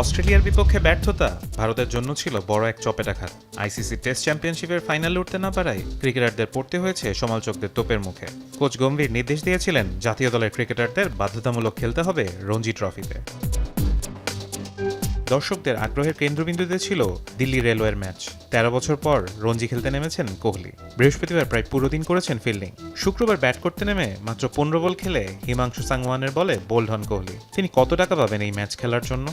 অস্ট্রেলিয়ার বিপক্ষে ব্যর্থতা ভারতের জন্য ছিল বড় এক চপেটাঘাত। আইসিসি টেস্ট চ্যাম্পিয়নশিপের ফাইনালে উঠতে না পারায় ক্রিকেটারদের পড়তে হয়েছে সমালোচকদের তোপের মুখে। কোচ গম্ভীর নির্দেশ দিয়েছিলেন জাতীয় দলের ক্রিকেটারদের বাধ্যতামূলক খেলতে হবে রঞ্জি ট্রফিতে। দর্শকদের আগ্রহের কেন্দ্রবিন্দুতে ছিল দিল্লি রেলওয়ের ম্যাচ। ১৩ বছর পর রঞ্জি খেলতে নেমেছেন কোহলি। বৃহস্পতিবার প্রায় পুরো দিন করেছেন ফিল্ডিং। শুক্রবার ব্যাট করতে নেমে মাত্র ১৫ বল খেলে হিমাংশু সাংওয়ানের বলে বোল্ড হন কোহলি। তিনি কত টাকা পাবেন এই ম্যাচ খেলার জন্য?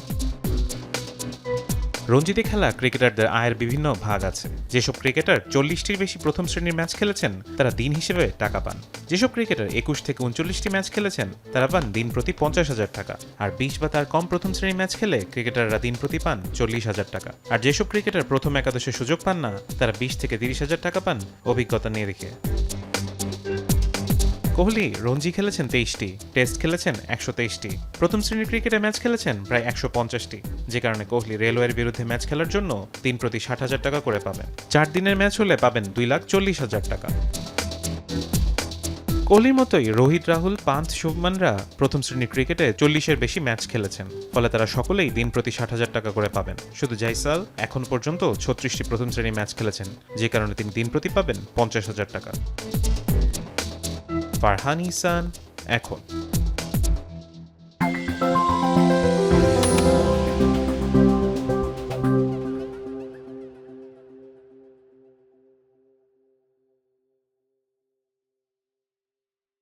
রঞ্জিতে খেলা ক্রিকেটারদের আয়ের বিভিন্ন ভাগ আছে। যেসব ক্রিকেটার ৪০টির বেশি প্রথম শ্রেণীর ম্যাচ খেলেছেন তারা দিন হিসেবে টাকা পান। যেসব ক্রিকেটার ২১ থেকে ৩৯টি ম্যাচ খেলেছেন তারা পান দিন প্রতি ৫০,০০০ টাকা। আর ২০ বা তার কম প্রথম শ্রেণীর ম্যাচ খেলে ক্রিকেটাররা দিন প্রতি পান ৪০,০০০ টাকা। আর যেসব ক্রিকেটার প্রথম একাদশে সুযোগ পান না তারা ২০ থেকে ৩০,০০০ টাকা পান অভিজ্ঞতা নিয়ে রেখে। কোহলি রঞ্জি খেলেছেন ২৩টি, টেস্ট খেলেছেন ১২৩টি, প্রথম শ্রেণীর ক্রিকেটে ম্যাচ খেলেছেন প্রায় ১৫০টি। যে কারণে কোহলি রেলওয়ের বিরুদ্ধে ম্যাচ খেলার জন্য দিন প্রতি ৬০,০০০ টাকা করে পাবেন। ৪ দিনের ম্যাচ হলে পাবেন ২,৪০,০০০ টাকা। কোহলির মতোই রোহিত, রাহুল, পান্থ, শুভমানরা প্রথম শ্রেণীর ক্রিকেটে ৪০-এর বেশি ম্যাচ খেলেছেন, ফলে তারা সকলেই দিন প্রতি ৬০,০০০ টাকা করে পাবেন। শুধু জয়সাল এখন পর্যন্ত ৩৬টি প্রথম শ্রেণীর ম্যাচ খেলেছেন, যে কারণে তিনি দিন প্রতি পাবেন ৫০,০০০ টাকা। ফারহান ইহসান, এখন।